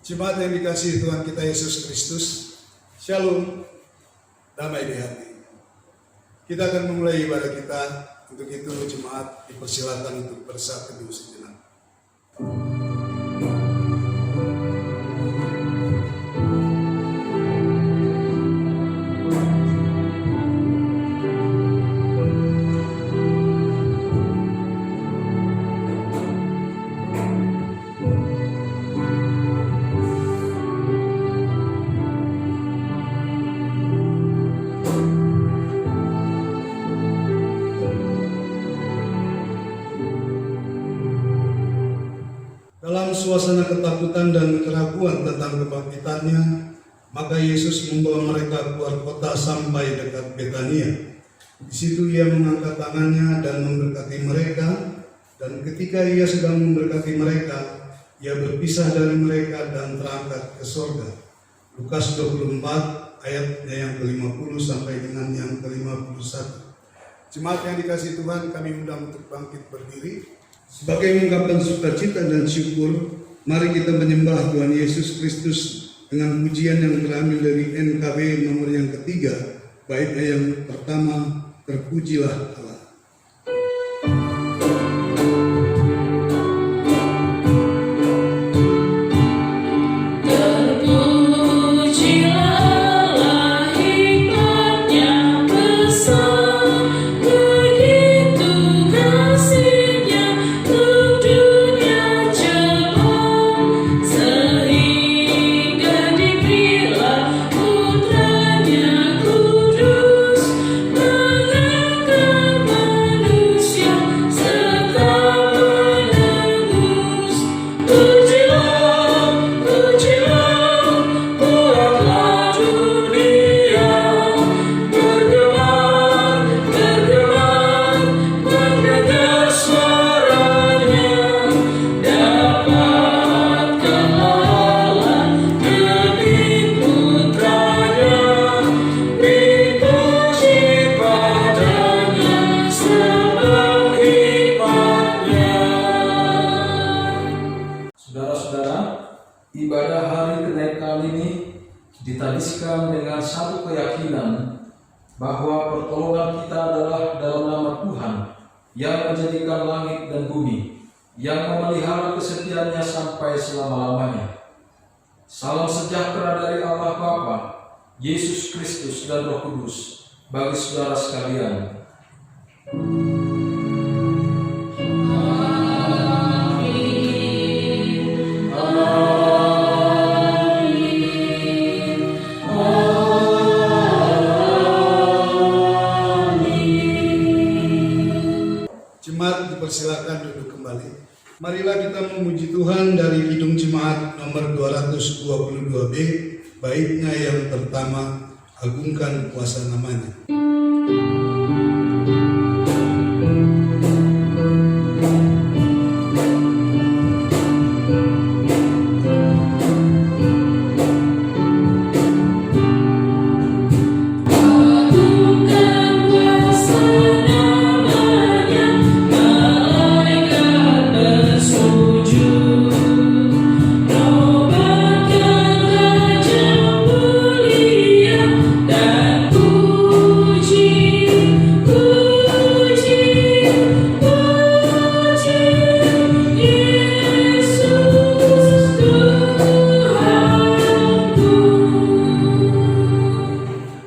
Jemaat yang dikasihi Tuhan kita Yesus Kristus, Shalom, damai di hati. Kita akan memulai ibadah kita. Untuk itu jemaat dipersilakan untuk bersatu teduh sejenak. Dalam suasana ketakutan dan keraguan tentang kebangkitannya, maka Yesus membawa mereka keluar kota sampai dekat Betania. Di situ ia mengangkat tangannya dan memberkati mereka, dan ketika ia sedang memberkati mereka, ia berpisah dari mereka dan terangkat ke sorga. Lukas 24 ayatnya yang ke-50 sampai dengan yang ke-51. Jemaat yang dikasihi Tuhan, kami undang untuk bangkit berdiri. Sebagai ungkapan sukacita dan syukur, mari kita menyembah Tuhan Yesus Kristus dengan pujian yang terambil dari NKB nomor yang ketiga, baitnya yang pertama, terpujilah Allah. Ibadah hari kenaikan ini ditandiskan dengan satu keyakinan bahwa pertolongan kita adalah dalam nama Tuhan yang menjadikan langit dan bumi, yang memelihara kesetiaannya sampai selama-lamanya. Salam sejahtera dari Allah Bapa, Yesus Kristus dan Roh Kudus bagi saudara sekalian. Silakan duduk kembali. Marilah kita memuji Tuhan dari Kidung Jemaat nomor 222B, baitnya yang pertama, agungkan kuasa namanya.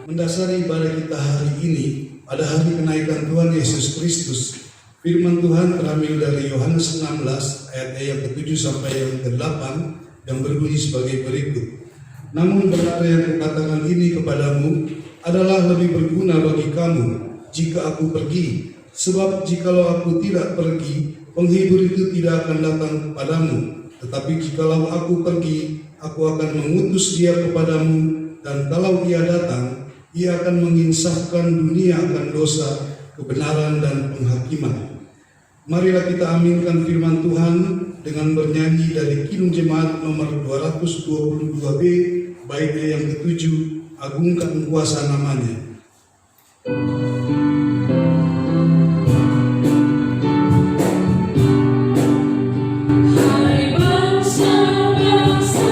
Mendasari ibadah kita hari ini, pada hari kenaikan Tuhan Yesus Kristus, firman Tuhan terambil dari Yohanes 16 ayat yang ke-7 sampai yang ke-8 yang berbunyi sebagai berikut. Namun berkata yang kukatakan ini kepadamu adalah lebih berguna bagi kamu jika aku pergi. Sebab jikalau aku tidak pergi, penghibur itu tidak akan datang kepadamu. Tetapi jikalau aku pergi, aku akan mengutus dia kepadamu, dan kalau ia datang, ia akan menginsafkan dunia akan dosa, kebenaran, dan penghakiman. Marilah kita aminkan firman Tuhan dengan bernyanyi dari Kidung Jemaat nomor 222B, baitnya yang ke-7, agungkan kuasa namanya. Hai bangsa-bangsa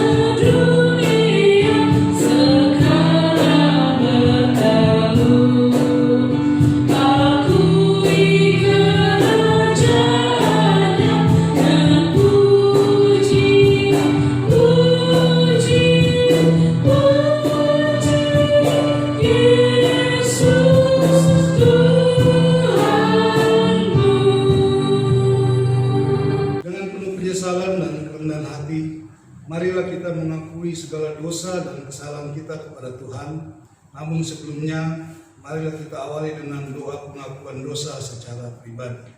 Marilah kita mengakui segala dosa dan kesalahan kita kepada Tuhan. Namun sebelumnya, marilah kita awali dengan doa pengakuan dosa secara pribadi.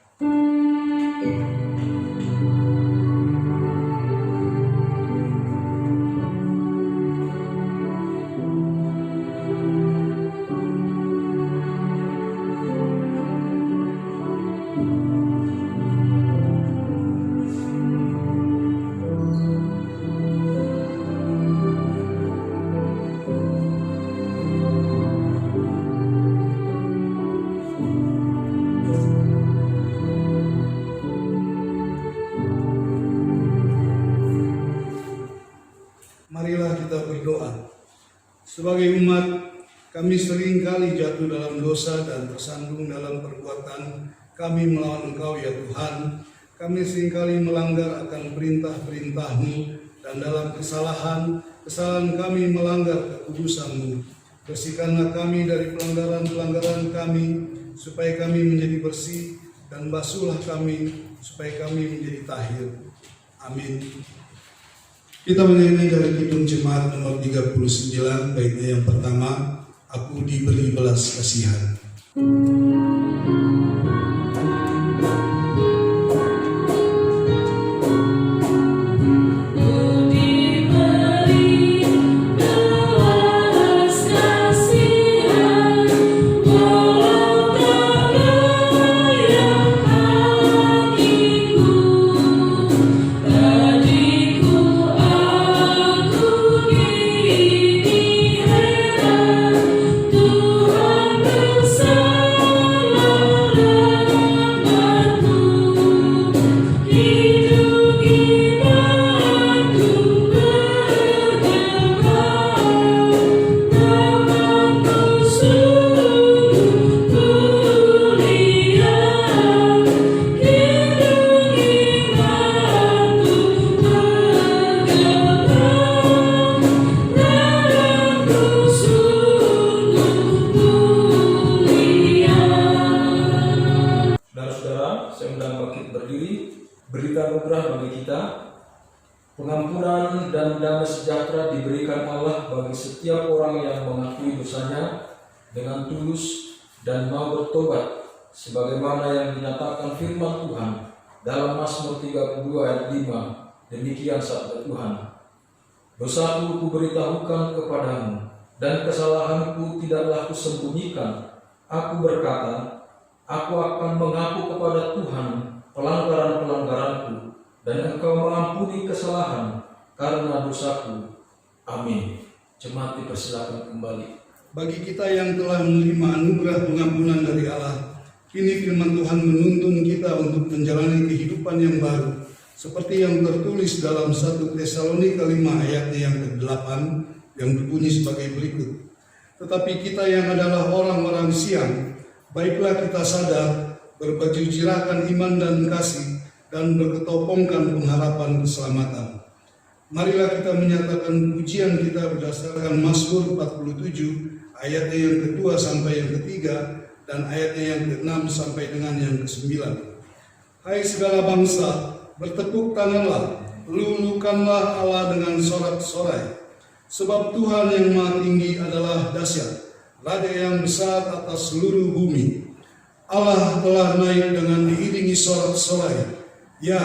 Marilah kita berdoa. Sebagai umat, kami sering kali jatuh dalam dosa dan tersandung dalam perbuatan kami melawan Engkau ya Tuhan. Kami seringkali melanggar akan perintah-perintah-Mu dan dalam kesalahan kami melanggar kekudusan-Mu. Bersihkanlah kami dari pelanggaran-pelanggaran kami supaya kami menjadi bersih, dan basuhlah kami supaya kami menjadi tahir. Amin. Kita menyanyi dari Kidung Jemaat nomor 39, baitnya yang pertama, Aku Diberi Belas Kasihan. Berikan anugerah bagi kita, pengampunan dan damai sejahtera diberikan Allah bagi setiap orang yang mengakui dosanya dengan tulus dan mau bertobat, sebagaimana yang dinyatakan firman Tuhan dalam Mazmur 32 ayat 5. Demikian sabda Tuhan, dosaku kuberitahukan kepadamu, dan kesalahanku tidaklah kusembunyikan. Aku berkata, aku akan mengaku kepada Tuhan pelanggaran-pelanggaranku, dan Engkau mengampuni kesalahan karena dosaku. Amin. Jemaat dipersilakan kembali. Bagi kita yang telah menerima anugerah pengampunan dari Allah, kini firman Tuhan menuntun kita untuk menjalani kehidupan yang baru, seperti yang tertulis dalam 1 Tesalonika 5 ayatnya yang ke-8, yang berbunyi sebagai berikut. Tetapi kita yang adalah orang-orang siang, baiklah kita sadar, berbaju jirakan iman dan kasih, dan berketopongkan pengharapan keselamatan. Marilah kita menyatakan pujian kita berdasarkan Mazmur 47 ayatnya yang kedua sampai yang ketiga, dan ayatnya yang ke-6 sampai dengan yang ke-9. Hai segala bangsa, bertepuk tanganlah, lulukanlah Allah dengan sorak-sorai. Sebab Tuhan yang Maha Tinggi adalah dahsyat, Raja yang besar atas seluruh bumi. Allah telah naik dengan diiringi sorak-sorai. Ya,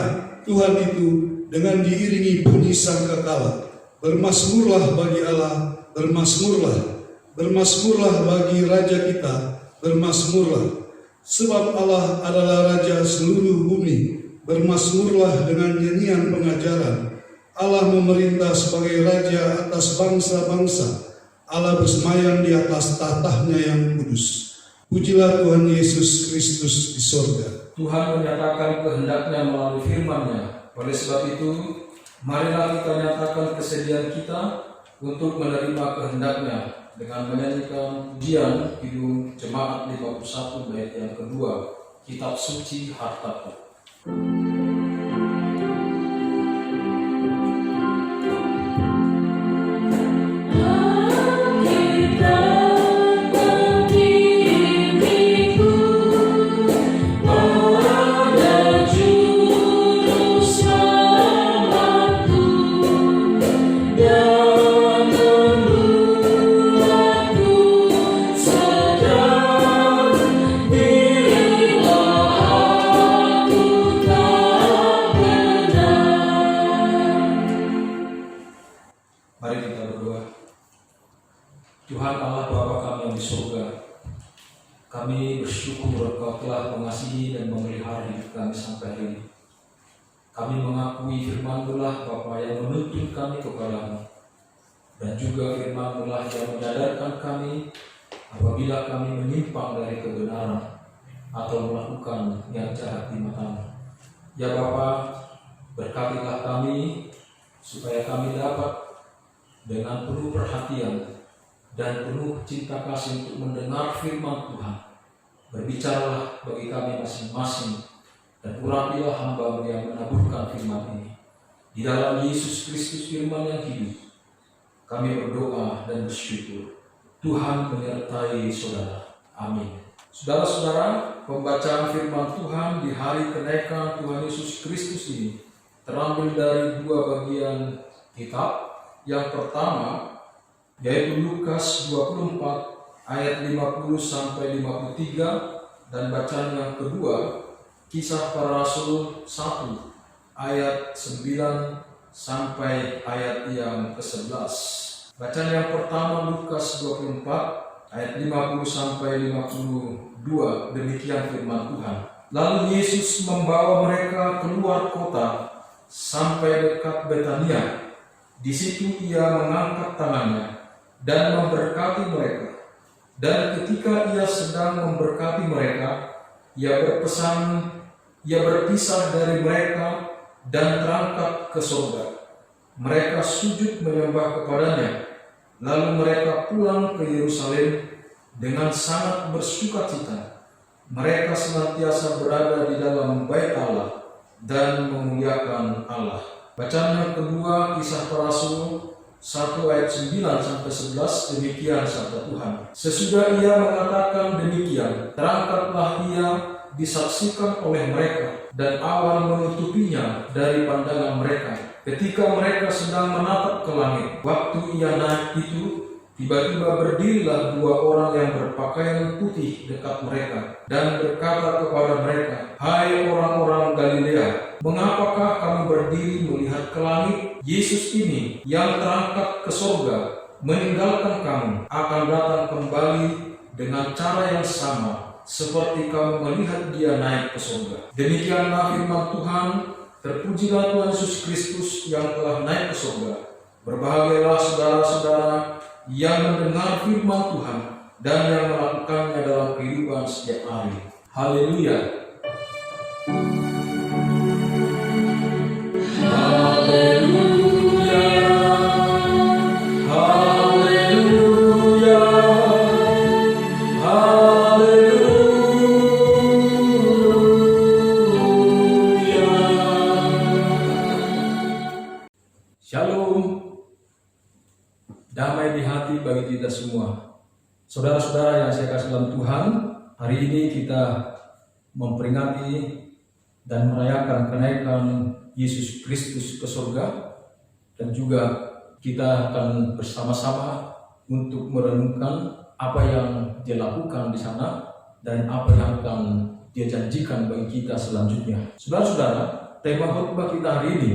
Tuhan itu dengan diiringi bunyi sangkakala. Bermasmurlah bagi Allah, bermasmurlah. Bermasmurlah bagi Raja kita, bermasmurlah. Sebab Allah adalah Raja seluruh bumi. Bermasmurlah dengan nyanyian pengajaran. Allah memerintah sebagai Raja atas bangsa-bangsa. Allah bersemayam di atas tahtanya yang kudus. Pujilah Tuhan Yesus Kristus di sorga. Tuhan menyatakan kehendaknya melalui firman-Nya. Oleh sebab itu, marilah kita nyatakan kesediaan kita untuk menerima kehendaknya dengan menyanyikan pujian Kidung Jemaat 51 bait yang kedua, Kitab Suci Hartaku. Ada juru selamatku. Mari kita berdoa. Tuhan Allah Bapa kami yang di surga, kami bersyukur Engkau telah mengasihi dan memelihara hidup kami sampai hari ini. Kami mengakui firman-Mu lah Bapa yang menuntun kami kepadamu, dan juga firman-Mu lah yang menyadarkan kami apabila kami menyimpang dari kebenaran atau melakukan yang jahat di mata-Mu. Ya Bapa, berkatilah kami supaya kami dapat dengan penuh perhatian dan penuh cinta kasih untuk mendengar firman Tuhan. Berbicaralah bagi kami masing-masing, dan urapilah hamba-Mu yang menaburkan firman ini. Di dalam Yesus Kristus firman yang hidup, kami berdoa dan bersyukur. Tuhan menyertai saudara. Amin. Saudara-saudara, pembacaan firman Tuhan di hari kenaikan Tuhan Yesus Kristus ini terambil dari dua bagian kitab. Yang pertama yaitu Lukas 24 ayat 50 sampai 53, dan bacaan yang kedua Kisah Para Rasul 1 ayat 9 sampai ayat yang ke-11. Bacaan yang pertama Lukas 24 ayat 50 sampai 52, demikian firman Tuhan. Lalu Yesus membawa mereka keluar kota sampai dekat Betania. Di situ ia mengangkat tangannya dan memberkati mereka. Dan ketika ia sedang memberkati mereka, ia berpisah dari mereka dan terangkat ke surga. Mereka sujud menyembah kepadanya. Lalu mereka pulang ke Yerusalem dengan sangat bersukacita. Mereka senantiasa berada di dalam bait Allah dan memuliakan Allah. Bacaan yang kedua Kisah Para Rasul 1 ayat 9 sampai 11, demikian sabda Tuhan. Sesudah ia mengatakan demikian, terangkatlah ia disaksikan oleh mereka, dan awan menutupinya dari pandangan mereka. Ketika mereka sedang menatap ke langit, waktu ia naik itu, tiba-tiba berdirilah dua orang yang berpakaian putih dekat mereka, dan berkata kepada mereka, "Hai orang-orang Galilea, mengapakah kamu berdiri melihat ke langit? Yesus ini yang terangkat ke surga, meninggalkan kamu, akan datang kembali dengan cara yang sama, seperti kamu melihat dia naik ke surga." Demikianlah firman Tuhan. Terpujilah Tuhan Yesus Kristus yang telah naik ke surga. Berbahagialah saudara-saudara yang mendengar firman Tuhan dan yang melakukannya dalam kehidupan setiap hari. Haleluya. Haleluya. Haleluya. Haleluya. Shalom. Damai di hati bagi kita semua. Saudara-saudara yang saya kasih dalam Tuhan, hari ini kita memperingati dan merayakan kenaikan Yesus Kristus ke surga, dan juga kita akan bersama-sama untuk merenungkan apa yang dia lakukan di sana dan apa yang akan dia janjikan bagi kita selanjutnya. Saudara-saudara, tema khotbah kita hari ini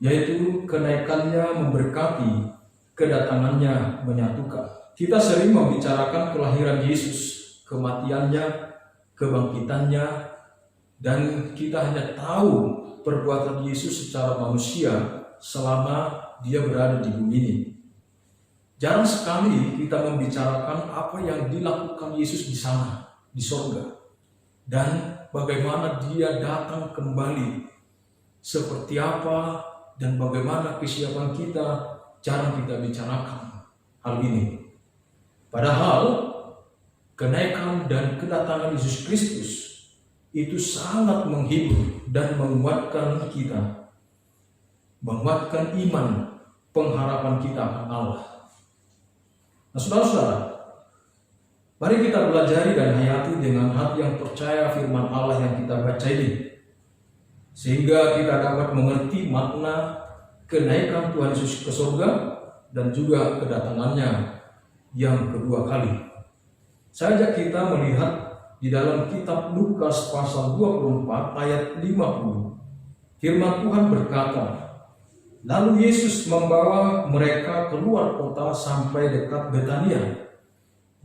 yaitu kenaikannya memberkati, kedatangannya menyatukan. Kita sering membicarakan kelahiran Yesus, kematiannya, kebangkitannya, dan kita hanya tahu perbuatan Yesus secara manusia selama dia berada di bumi ini. Jarang sekali kita membicarakan apa yang dilakukan Yesus di sana, di surga, dan bagaimana dia datang kembali, seperti apa dan bagaimana kesiapan kita. Jarang kita bicarakan hal ini. Padahal kenaikan dan kedatangan Yesus Kristus itu sangat menghibur dan menguatkan kita, menguatkan iman, pengharapan kita akan Allah. Nah, saudara-saudara, mari kita pelajari dan hayati dengan hati yang percaya firman Allah yang kita baca ini, sehingga kita dapat mengerti makna kenaikan Tuhan Yesus ke surga dan juga kedatangannya yang kedua kali. Saya ajak kita melihat di dalam kitab Lukas pasal 24 ayat 50. Firman Tuhan berkata, Lalu Yesus membawa mereka keluar kota sampai dekat Betania.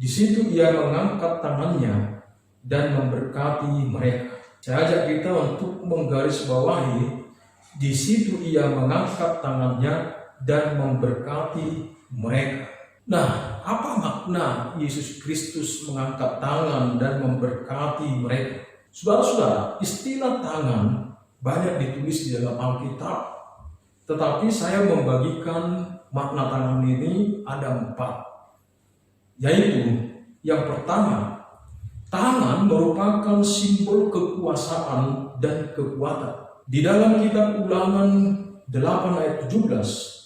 Di situ ia mengangkat tangannya dan memberkati mereka. Saya ajak kita untuk menggarisbawahi, di situ ia mengangkat tangannya dan memberkati mereka. Nah, apa makna Yesus Kristus mengangkat tangan dan memberkati mereka? Saudara-saudara, istilah tangan banyak ditulis di dalam Alkitab. Tetapi saya membagikan makna tangan ini ada 4. Yaitu, yang pertama, tangan merupakan simbol kekuasaan dan kekuatan. Di dalam kitab Ulangan 8 ayat 17,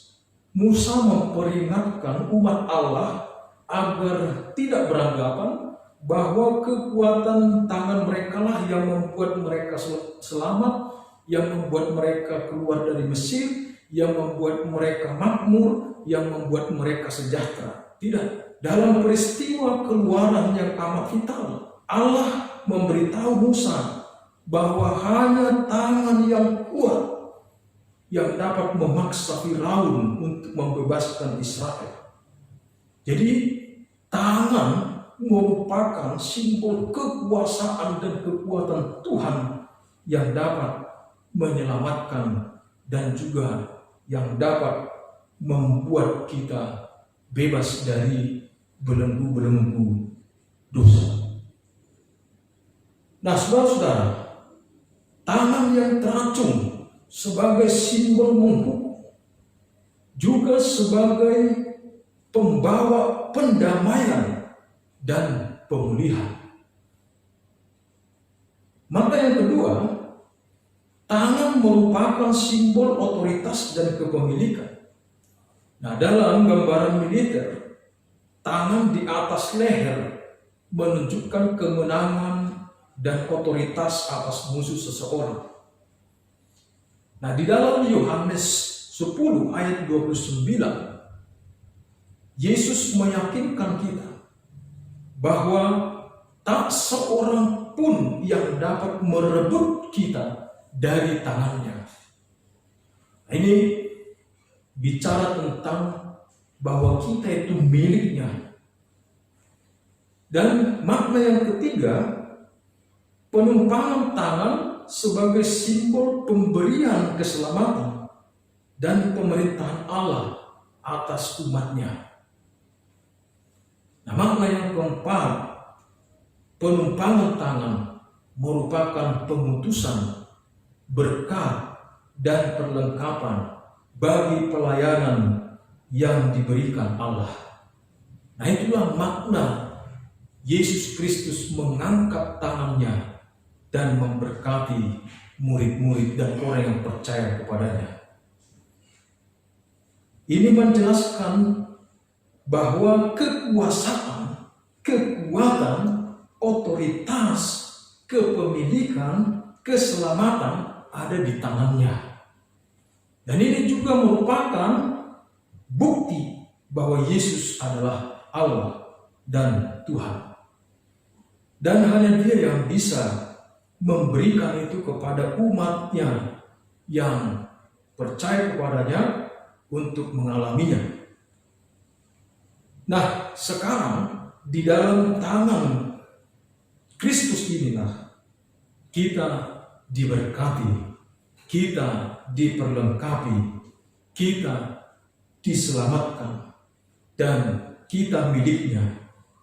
Musa memperingatkan umat Allah agar tidak beranggapan bahwa kekuatan tangan mereka lah yang membuat mereka selamat, yang membuat mereka keluar dari Mesir, yang membuat mereka makmur, yang membuat mereka sejahtera. Tidak. Dalam peristiwa keluaran yang amat vital, Allah memberitahu Musa bahwa hanya tangan yang kuat yang dapat memaksa Firaun untuk membebaskan Israel. Jadi tangan merupakan simbol kekuasaan dan kekuatan Tuhan yang dapat menyelamatkan dan juga yang dapat membuat kita bebas dari belenggu-belenggu dosa. Nah, saudara-saudara, tangan yang teracung sebagai simbol menghukum, juga sebagai pembawa pendamaian dan pemulihan. Maka yang kedua, tangan merupakan simbol otoritas dan kepemilikan. Nah, dalam gambaran militer, tangan di atas leher menunjukkan kemenangan dan otoritas atas musuh seseorang. Nah, di dalam Yohanes 10 ayat 29, Yesus meyakinkan kita bahwa tak seorang pun yang dapat merebut kita dari tangannya. Nah, ini bicara tentang bahwa kita itu miliknya. Dan makna yang ketiga, penumpangan tangan sebagai simbol pemberian keselamatan dan pemerintahan Allah atas umatnya. Nah, makna yang keempat, penumpangan tangan merupakan pemutusan berkat dan perlengkapan bagi pelayanan yang diberikan Allah. Nah, itulah makna Yesus Kristus mengangkat tangannya dan memberkati murid-murid dan orang yang percaya kepadanya. Ini menjelaskan bahwa kekuasaan, kekuatan, otoritas, kepemilikan, keselamatan ada di tangannya. Dan ini juga merupakan bukti bahwa Yesus adalah Allah dan Tuhan. Dan hanya Dia yang bisa memberikan itu kepada umatnya yang percaya kepadanya untuk mengalaminya. Nah, sekarang di dalam tangan Kristus inilah kita diberkati, kita diperlengkapi, kita diselamatkan, dan kita miliknya,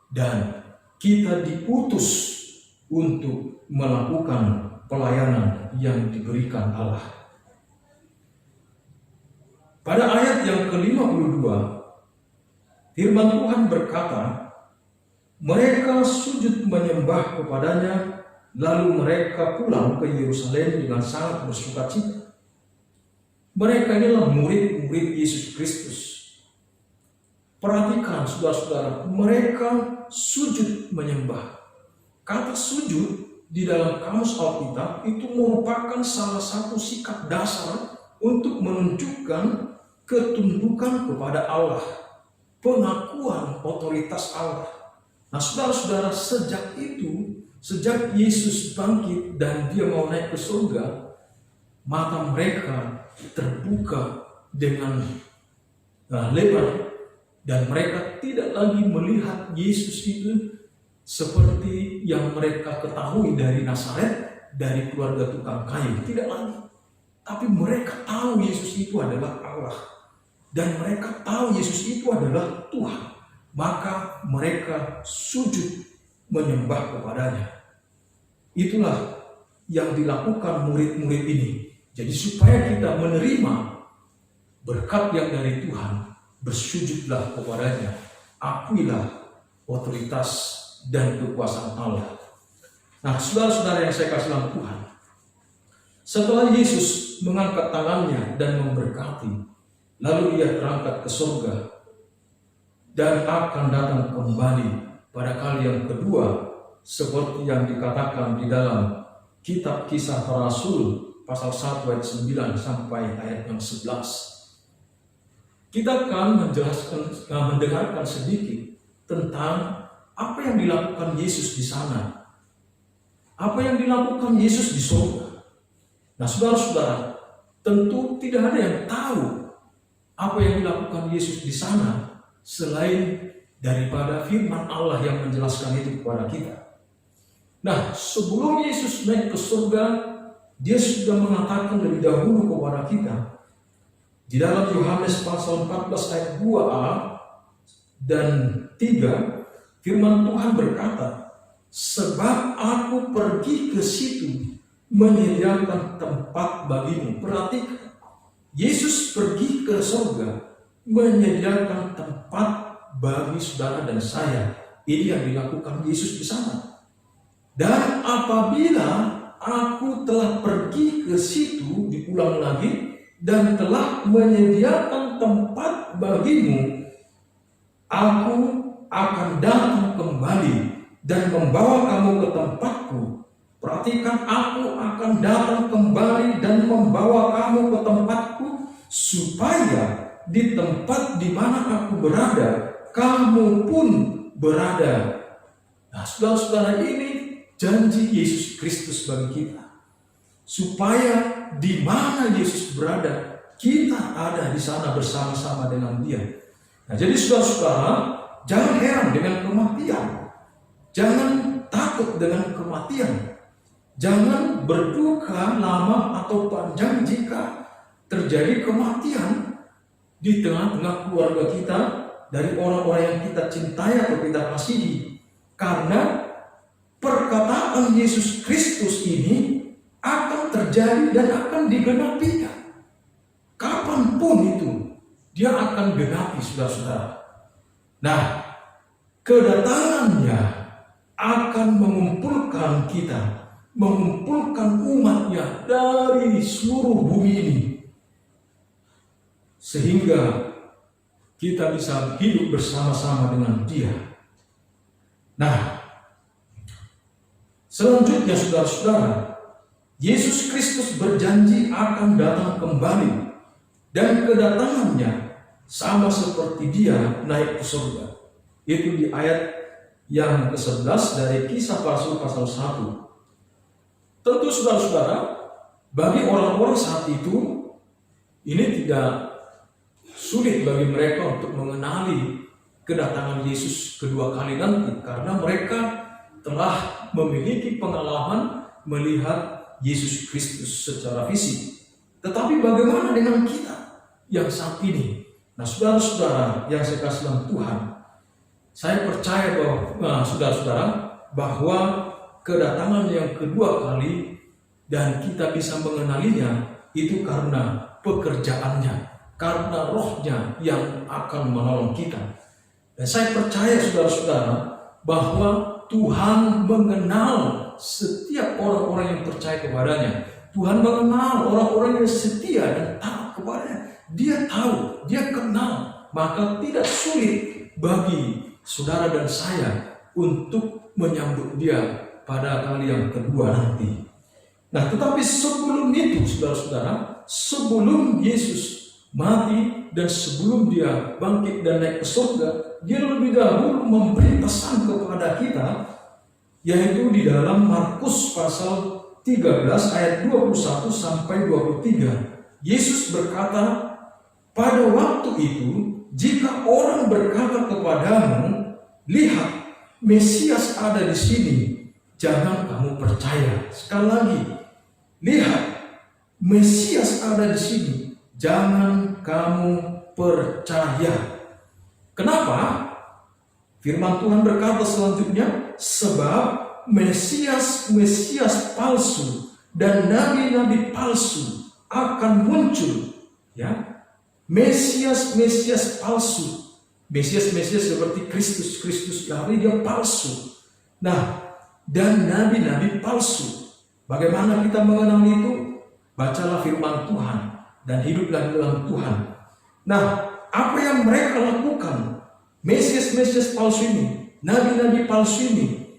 dan kita diutus untuk melakukan pelayanan yang diberikan Allah. Pada ayat yang ke-52, firman Tuhan berkata, mereka sujud menyembah kepadanya, lalu mereka pulang ke Yerusalem dengan sangat bersukacita. Mereka inilah murid-murid Yesus Kristus. Perhatikan saudara-saudara, mereka sujud menyembah. Kata sujud di dalam kamus Alkitab itu merupakan salah satu sikap dasar untuk menunjukkan ketundukan kepada Allah, pengakuan otoritas Allah. Nah, saudara-saudara, sejak Yesus bangkit dan Dia mau naik ke surga, mata mereka terbuka dengan lebar, dan mereka tidak lagi melihat Yesus itu seperti yang mereka ketahui dari Nazaret, dari keluarga tukang kayu, tidak lagi. Tapi mereka tahu Yesus itu adalah Allah, dan mereka tahu Yesus itu adalah Tuhan. Maka mereka sujud menyembah kepadanya. Itulah yang dilakukan murid-murid ini. Jadi supaya kita menerima berkat yang dari Tuhan, bersujudlah kepadanya, akuilah otoritas dan kekuasaan Allah. Nah, saudara-saudara yang saya kasih dalam Tuhan, setelah Yesus mengangkat tangannya dan memberkati, lalu ia terangkat ke surga dan akan datang kembali pada kali yang kedua, seperti yang dikatakan di dalam kitab Kisah Para Rasul pasal 1 ayat 9 sampai ayat yang 11. Kita akan mendengarkan sedikit tentang apa yang dilakukan Yesus di sana, apa yang dilakukan Yesus di surga. Nah, saudara-saudara, tentu tidak ada yang tahu apa yang dilakukan Yesus di sana selain daripada firman Allah yang menjelaskan itu kepada kita. Nah, sebelum Yesus naik ke surga, dia sudah mengatakan lebih dahulu kepada kita di dalam Yohanes pasal 14 ayat 2a dan 3, firman Tuhan berkata, sebab aku pergi ke situ menyediakan tempat bagimu. Perhatikan, Yesus pergi ke surga menyediakan tempat bagi saudara dan saya. Ini yang dilakukan Yesus di sana. Dan apabila aku telah pergi ke situ, diulang lagi, dan telah menyediakan tempat bagimu, aku akan datang kembali dan membawa kamu ke tempatku. Perhatikan, aku akan datang kembali dan membawa kamu ke tempatku, supaya di tempat di mana aku berada, kamu pun berada. Nah, saudara-saudara, ini janji Yesus Kristus bagi kita. Supaya di mana Yesus berada, kita ada di sana bersama-sama dengan Dia. Nah, jadi saudara-saudara, jangan heran dengan kematian. Jangan takut dengan kematian. Jangan berduka lama atau panjang jika terjadi kematian di tengah-tengah keluarga kita, dari orang-orang yang kita cintai atau kita kasihi. Karena perkataan Yesus Kristus ini akan terjadi dan akan digenapinya. Kapanpun itu, dia akan genapi, saudara-saudara. Nah, kedatangannya akan mengumpulkan kita, mengumpulkan umatnya dari seluruh bumi ini, sehingga kita bisa hidup bersama-sama dengan Dia. Nah, selanjutnya saudara-saudara, Yesus Kristus berjanji akan datang kembali, dan kedatangannya sama seperti Dia naik ke surga. Itu di ayat yang ke-11 dari Kisah Para Rasul pasal 1. Tentu saudara-saudara, bagi orang-orang saat itu, ini tidak sulit bagi mereka untuk mengenali kedatangan Yesus kedua kali nanti, karena mereka telah memiliki pengalaman melihat Yesus Kristus secara fisik. Tetapi bagaimana dengan kita yang saat ini? Nah, saudara-saudara yang saya kasih dalam Tuhan, saya percaya bahwa saudara-saudara, bahwa kedatangan yang kedua kali dan kita bisa mengenalinya itu karena pekerjaannya, karena Rohnya yang akan menolong kita. Dan saya percaya saudara-saudara bahwa Tuhan mengenal setiap orang-orang yang percaya kepadanya. Tuhan mengenal orang-orang yang setia dan taat kepadanya. Dia tahu, Dia kenal. Maka tidak sulit bagi saudara dan saya untuk menyambut Dia pada kali yang kedua nanti. Nah, tetapi sebelum itu, saudara-saudara, sebelum Yesus mati dan sebelum Dia bangkit dan naik ke surga, Dia lebih dahulu memberi pesan kepada kita, yaitu di dalam Markus pasal 13 ayat 21 sampai 23. Yesus berkata, pada waktu itu, jika orang berkata kepadamu, lihat, Mesias ada di sini, jangan kamu percaya. Sekali lagi, lihat, Mesias ada di sini, jangan kamu percaya. Kenapa? Firman Tuhan berkata selanjutnya, sebab Mesias palsu dan nabi-nabi palsu akan muncul. Ya, Mesias palsu, Mesias seperti Kristus Yahweh, dia palsu. Nah, dan nabi-nabi palsu. Bagaimana kita mengenal itu? Bacalah firman Tuhan dan hiduplah dalam Tuhan. Nah, apa yang mereka lakukan? Mesias palsu ini, nabi-nabi palsu ini,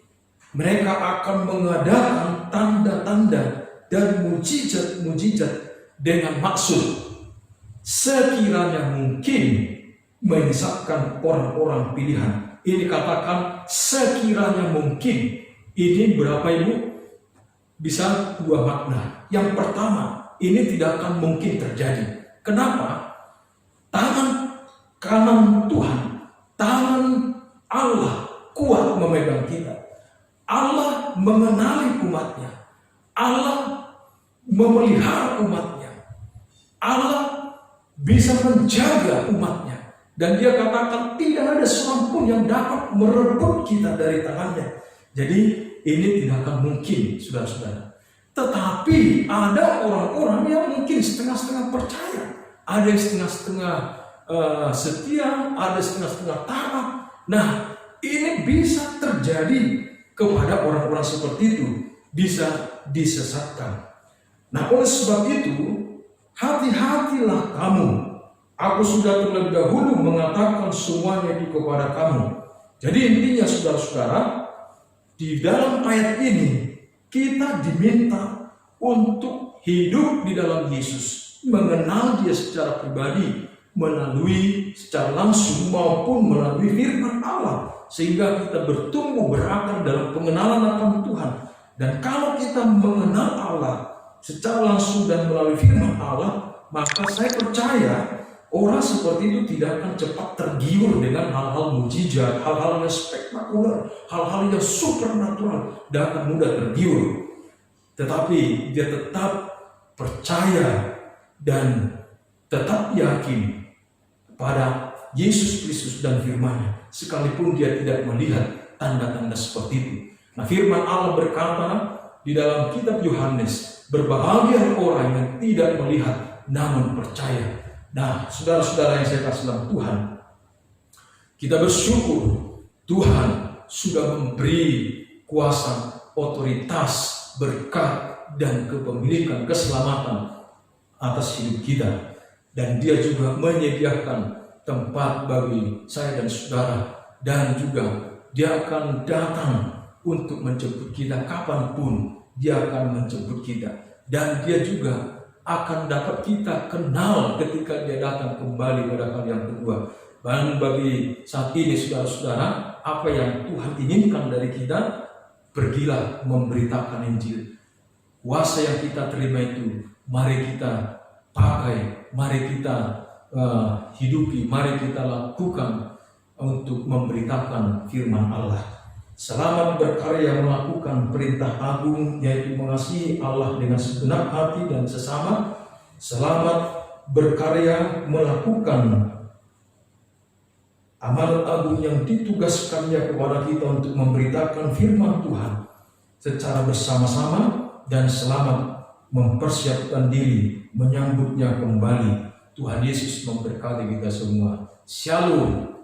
mereka akan mengadakan tanda-tanda dan mujizat-mujizat dengan maksud sekiranya mungkin menyesatkan orang-orang pilihan. Ini katakan sekiranya mungkin. Ini berapa ibu? Bisa dua makna. Yang pertama, ini tidak akan mungkin terjadi. Kenapa? Tangan kanan Tuhan, tangan Allah kuat memegang kita. Allah mengenali umatnya. Allah memelihara umatnya. Allah bisa menjaga umatnya. Dan dia katakan tidak ada seorang pun yang dapat merebut kita dari tangannya. Jadi ini tidak akan mungkin, saudara-saudara. Tetapi ada orang-orang yang mungkin setengah-setengah percaya. Ada yang setengah-setengah setia, ada setengah-setengah taat. Nah, ini bisa terjadi kepada orang-orang seperti itu, bisa disesatkan. Nah, oleh sebab itu, hati-hatilah kamu. Aku sudah terlebih dahulu mengatakan semuanya itu kepada kamu. Jadi intinya saudara-saudara, di dalam ayat ini kita diminta untuk hidup di dalam Yesus, mengenal Dia secara pribadi, melalui secara langsung maupun melalui firman Allah, sehingga kita bertumbuh berakar dalam pengenalan akan Tuhan. Dan kalau kita mengenal Allah secara langsung dan melalui firman Allah, maka saya percaya orang seperti itu tidak akan cepat tergiur dengan hal-hal mujizat, hal-hal yang spektakuler, hal-hal yang supernatural, dan akan mudah tergiur. Tetapi dia tetap percaya dan tetap yakin pada Yesus Kristus dan firman-Nya, sekalipun dia tidak melihat tanda-tanda seperti itu. Nah, firman Allah berkata di dalam kitab Yohanes, berbahagia orang yang tidak melihat namun percaya. Nah, saudara-saudara yang saya kasih dalam Tuhan, kita bersyukur Tuhan sudah memberi kuasa, otoritas, berkat, dan kepemilikan keselamatan atas hidup kita. Dan Dia juga menyediakan tempat bagi saya dan saudara. Dan juga Dia akan datang untuk menjemput kita kapanpun Dia akan menjemput kita. Dan Dia juga akan dapat kita kenal ketika Dia datang kembali pada kali yang kedua. Dan bagi saat ini saudara-saudara, apa yang Tuhan inginkan dari kita, pergilah memberitakan Injil. Kuasa yang kita terima itu, mari kita pakai, mari kita hidupi, mari kita lakukan untuk memberitakan firman Allah. Selamat berkarya melakukan perintah agung, yaitu mengasihi Allah dengan segenap hati dan sesama. Selamat berkarya melakukan amal agung yang ditugaskannya kepada kita untuk memberitakan firman Tuhan secara bersama-sama. Dan selamat mempersiapkan diri menyambutnya kembali. Tuhan Yesus memberkati kita semua. Shalom,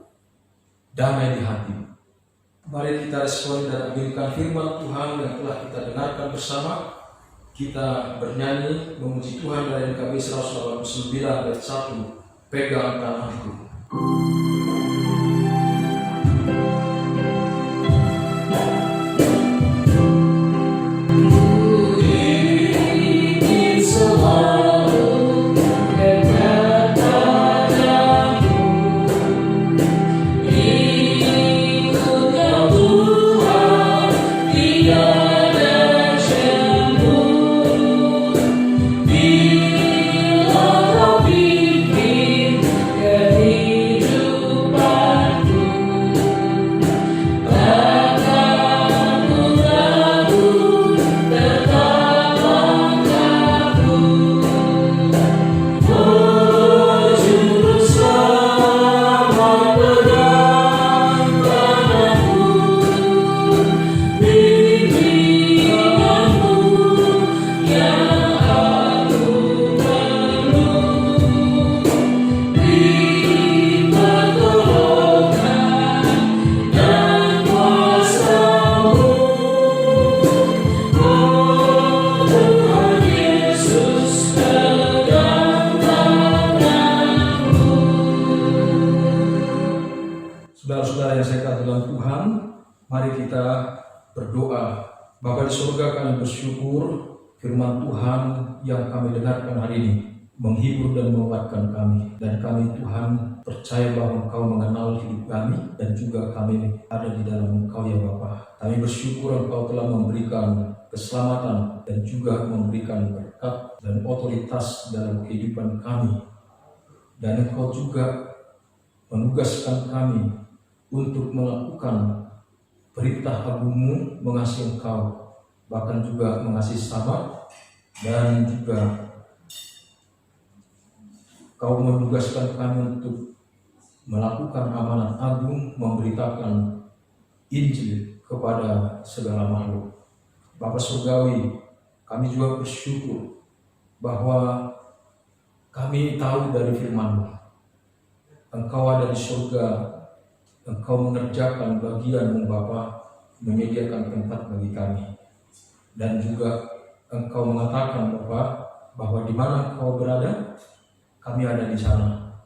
damai di hati. Mari kita respon dan ambilkan firman Tuhan yang telah kita dengarkan bersama. Kita bernyanyi memuji Tuhan dari NKB 189 ayat 1. Pegang tanganku. Bila kau pimpin Saudara-saudara yang saya kasihi dalam Tuhan, mari kita berdoa. Bapa di surga, kami bersyukur firman Tuhan yang kami dengarkan hari ini menghibur dan menguatkan kami. Dan kami Tuhan percaya bahwa Engkau mengenal hidup kami dan juga kami ada di dalam Engkau ya Bapa. Kami bersyukur Engkau telah memberikan keselamatan dan juga memberikan berkat dan otoritas dalam kehidupan kami. Dan Engkau juga menugaskan kami untuk melakukan perintah agung-Mu, mengasihi Engkau, bahkan juga mengasihi sesama, dan juga Kau menugaskan kami untuk melakukan amanat agung, memberitakan Injil kepada segala makhluk. Bapa Surgawi, kami juga bersyukur bahwa kami tahu dari firman-Mu, Engkau ada di surga, Engkau mengerjakan bagian-Mu Bapa, menyediakan tempat bagi kami. Dan juga Engkau mengatakan bahwa di mana Engkau berada, kami ada di sana.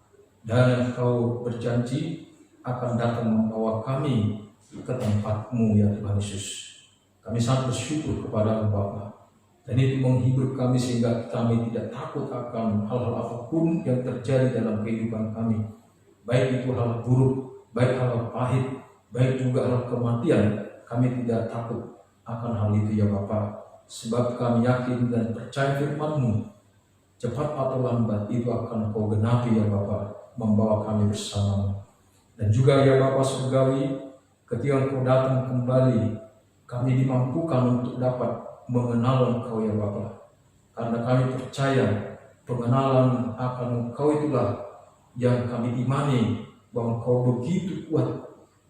Dan Engkau berjanji akan datang membawa kami ke tempat-Mu ya Tuhan Yesus. Kami sangat bersyukur kepada-Mu Bapa. Dan itu menghibur kami sehingga kami tidak takut akan hal-hal apapun yang terjadi dalam kehidupan kami. Baik itu hal buruk, baik hal pahit, baik juga hal kematian. Kami tidak takut akan hal itu ya Bapa. Sebab kami yakin dan percaya firman-Mu, cepat atau lambat itu akan Kau genapi ya Bapa, membawa kami bersama-Mu. Dan juga ya Bapa Surgawi, ketika Engkau datang kembali, kami dimampukan untuk dapat mengenal Engkau ya Bapa. Karena kami percaya pengenalan akan Engkau itulah yang kami imani, bahwa Engkau begitu kuat,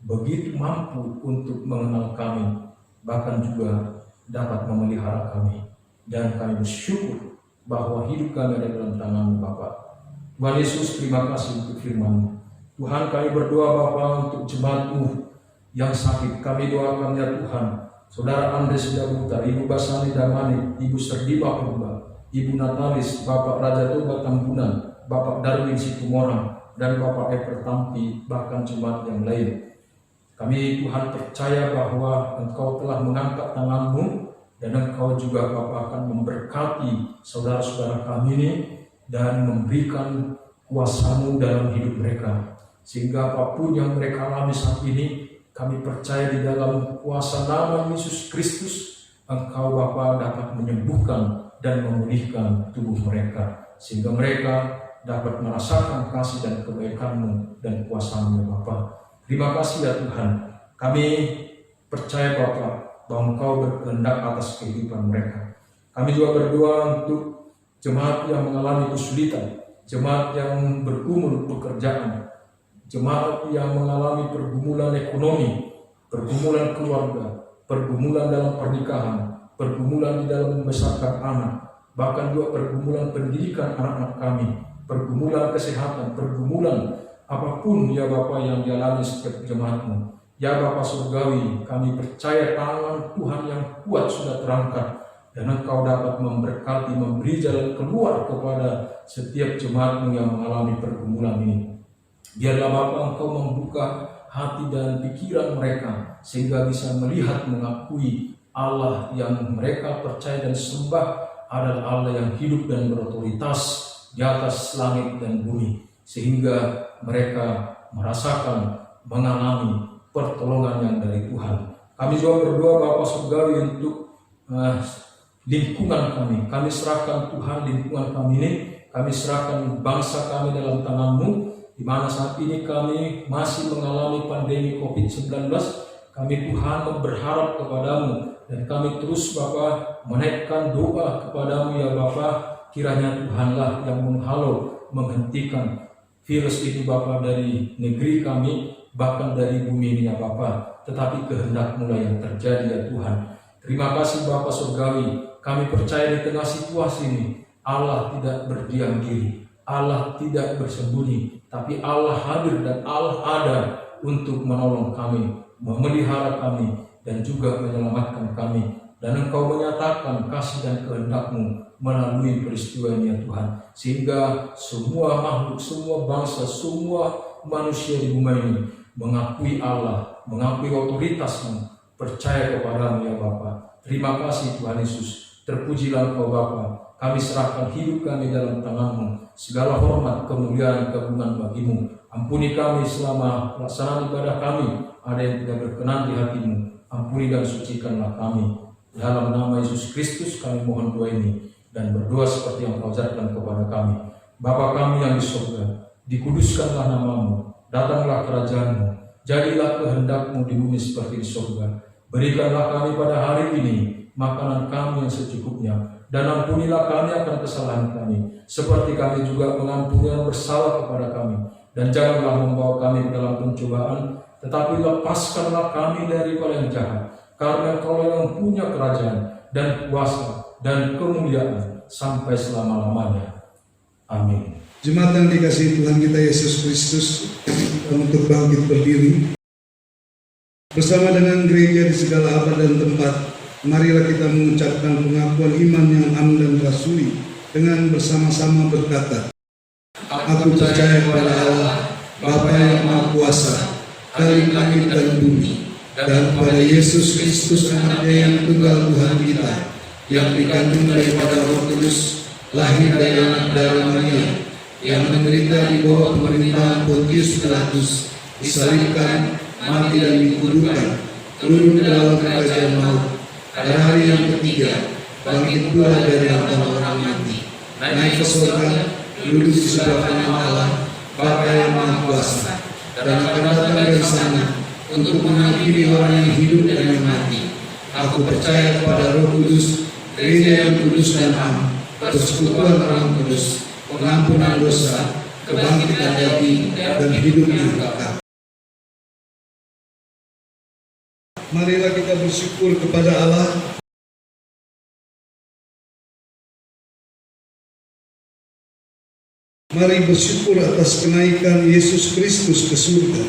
begitu mampu untuk mengenal kami, bahkan juga dapat memelihara kami. Dan kami bersyukur bahwa hidup kami ada dalam tangan-Mu Bapa. Tuhan Yesus, terima kasih untuk firman-Mu. Tuhan, kami berdoa Bapa untuk jemaat-Mu yang sakit. Kami doakan ya Tuhan, Saudara Andres Dabuta, Ibu Basani Damani, Ibu Serdiba Purba, Ibu Natalis, Bapak Raja Toba Tambunan, Bapak Darwin Situmorang, dan Bapak Eper Tampi, bahkan jemaat yang lain. Kami Tuhan percaya bahwa Engkau telah mengangkat tangan-Mu, dan Engkau juga Bapa akan memberkati saudara-saudara kami ini dan memberikan kuasa-Mu dalam hidup mereka. Sehingga apapun yang mereka alami saat ini, kami percaya di dalam kuasa nama Yesus Kristus, Engkau Bapa dapat menyembuhkan dan memulihkan tubuh mereka. Sehingga mereka dapat merasakan kasih dan kebaikan-Mu dan kuasa-Mu Bapa. Terima kasih ya Tuhan. Kami percaya Bapa bahwa Engkau berkehendak atas kehidupan mereka. Kami juga berdoa untuk jemaat yang mengalami kesulitan, jemaat yang bergumul pekerjaan, jemaat yang mengalami pergumulan ekonomi, pergumulan keluarga, pergumulan dalam pernikahan, pergumulan di dalam membesarkan anak, bahkan juga pergumulan pendidikan anak-anak kami, pergumulan kesehatan, pergumulan apapun ya Bapa yang dialami setiap jemaat-Mu. Ya Bapa Surgawi, kami percaya tangan Tuhan yang kuat sudah terangkat, dan Engkau dapat memberkati, memberi jalan keluar kepada setiap jemaat-Mu yang mengalami pergumulan ini. Biarlah Bapa Engkau membuka hati dan pikiran mereka, sehingga bisa melihat, mengakui Allah yang mereka percaya dan sembah adalah Allah yang hidup dan berotoritas di atas langit dan bumi, sehingga mereka merasakan, mengalami pertolongan yang dari Tuhan. Kami juga berdoa Bapa Surgawi untuk lingkungan kami. Kami serahkan Tuhan lingkungan kami ini. Kami serahkan bangsa kami dalam tangan-Mu, di mana saat ini kami masih mengalami pandemi COVID-19. Kami Tuhan berharap kepada-Mu, dan kami terus Bapa menaikkan doa kepada-Mu ya Bapa. Kiranya Tuhanlah yang menghalau, menghentikan virus ini Bapa dari negeri kami, bahkan dari bumi ini ya Bapa. Tetapi kehendak-Mu lah yang terjadi ya Tuhan. Terima kasih Bapa Surgawi. Kami percaya di tengah situasi ini Allah tidak berdiam diri, Allah tidak bersembunyi, tapi Allah hadir dan Allah ada untuk menolong kami, memelihara kami, dan juga menyelamatkan kami. Dan Engkau menyatakan kasih dan kehendak-Mu melalui peristiwa ini ya Tuhan, sehingga semua makhluk, semua bangsa, semua manusia di bumi ini mengakui Allah, mengakui otoritas-Mu, percaya kepadamu ya Bapa. Terima kasih Tuhan Yesus, terpujilah Engkau Bapa. Kami serahkan hidup kami dalam tangan-Mu, segala hormat, kemuliaan, keagungan bagi-Mu. Ampuni kami selama pelaksanaan ibadah kami, ada yang tidak berkenan di hati-Mu. Ampuni dan sucikanlah kami. Dalam nama Yesus Kristus kami mohon doa ini dan berdoa seperti yang Kau ajarkan kepada kami. Bapa kami yang di surga, dikuduskanlah nama-Mu, datanglah kerajaan-Mu, jadilah kehendak-Mu di bumi seperti di surga. Berikanlah kami pada hari ini makanan kami yang secukupnya, dan ampunilah kami akan kesalahan kami, seperti kami juga mengampuni yang bersalah kepada kami. Dan janganlah membawa kami ke dalam pencobaan, tetapi lepaskanlah kami daripada yang jahat. Karena Engkau yang punya kerajaan dan kuasa dan kemuliaan sampai selama-lamanya. Amin. Jemaat yang dikasihi Tuhan kita Yesus Kristus, untuk bangkit berdiri bersama dengan gereja di segala abad dan tempat, marilah kita mengucapkan pengakuan iman yang am dan rasuli dengan bersama-sama berkata, Aku percaya kepada Allah, Bapa yang Maha Kuasa, Khalik langit dan bumi, dan kepada Yesus Kristus anaknya yang tunggal Tuhan kita, yang dikandung daripada Roh Kudus, lahir dari anak darah Maria, yang menderita di bawah pemerintahan Pontius Pilatus, disalibkan, mati dan dikuburkan, turun ke dalam kerajaan maut, pada hari yang ketiga bangkit pula dari antara orang mati, naik ke surga, duduk di sebelah kanan Allah, Bapa yang Maha Kuasa, dan akan datang dari sana untuk menghakimi orang yang hidup dan yang mati. Aku percaya kepada Roh Kudus, gereja yang kudus dan am, persekutuan orang kudus, pengampunan dosa, kebangkitan dari dan hidup yang kekal. Marilah kita bersyukur kepada Allah. Mari bersyukur atas kenaikan Yesus Kristus ke surga.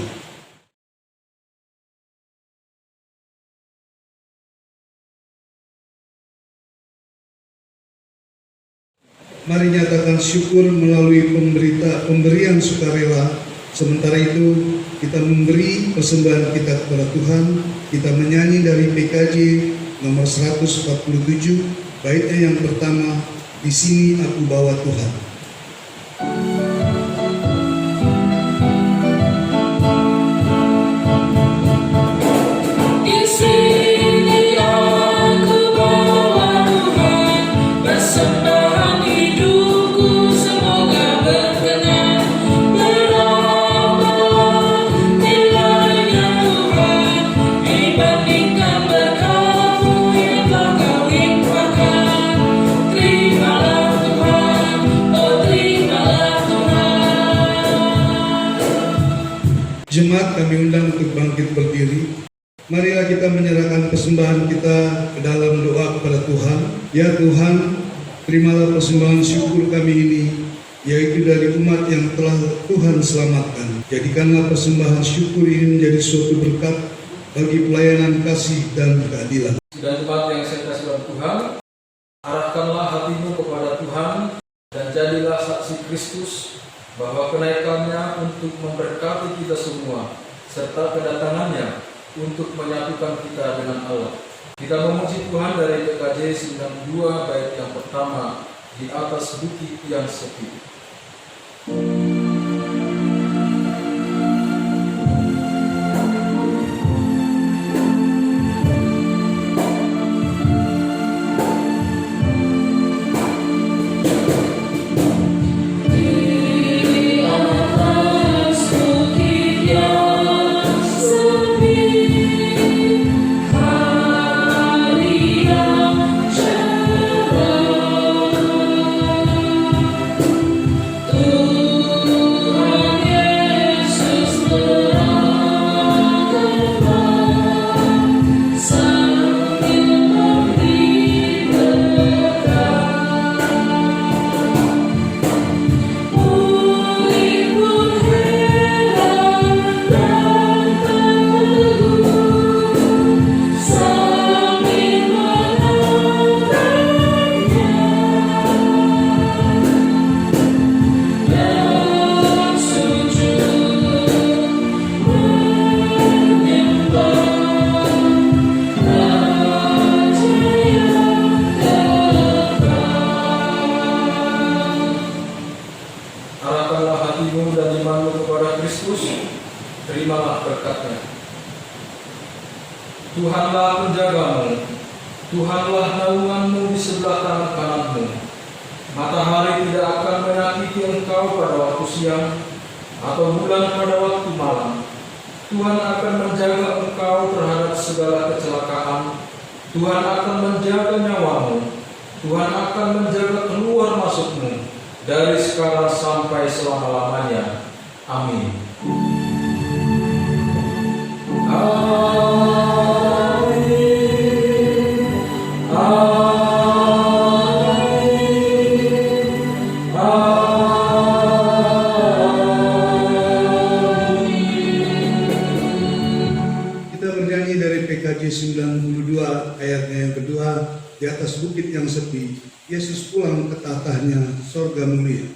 Mari nyatakan syukur melalui pemberian sukarela. Sementara itu kita memberi persembahan kita kepada Tuhan. Kita menyanyi dari PKJ nomor 147, baitnya yang pertama, Di Sini Aku Bawa Tuhan. Jemaat kami undang untuk bangkit berdiri. Marilah kita menyerahkan persembahan kita ke dalam doa kepada Tuhan. Ya Tuhan, terimalah persembahan syukur kami ini, yaitu dari umat yang telah Tuhan selamatkan. Jadikanlah persembahan syukur ini menjadi suatu berkat bagi pelayanan kasih dan keadilan. Dan jemaat yang saya kasih dalam Tuhan, arahkanlah hatimu kepada Tuhan dan jadilah saksi Kristus bahwa kenaikannya untuk memberkati kita semua, serta kedatangannya untuk menyatukan kita dengan Allah. Kita memuji Tuhan dari PKJ 92 bait yang pertama, Di Atas Bukit yang Sepi. terimalah berkat-Nya. Tuhanlah penjagamu, Tuhanlah naunganmu di sebelah kanan kananmu. Matahari tidak akan menyakiti engkau pada waktu siang, atau bulan pada waktu malam. Tuhan akan menjaga engkau terhadap segala kecelakaan. Tuhan akan menjaga nyawamu. Tuhan akan menjaga keluar masukmu dari sekarang sampai selama-lamanya. Amin. Kita bernyanyi dari PKJ 92 ayatnya yang kedua, di atas bukit yang sepi, Yesus pulang ke tatahnya, sorga mulia.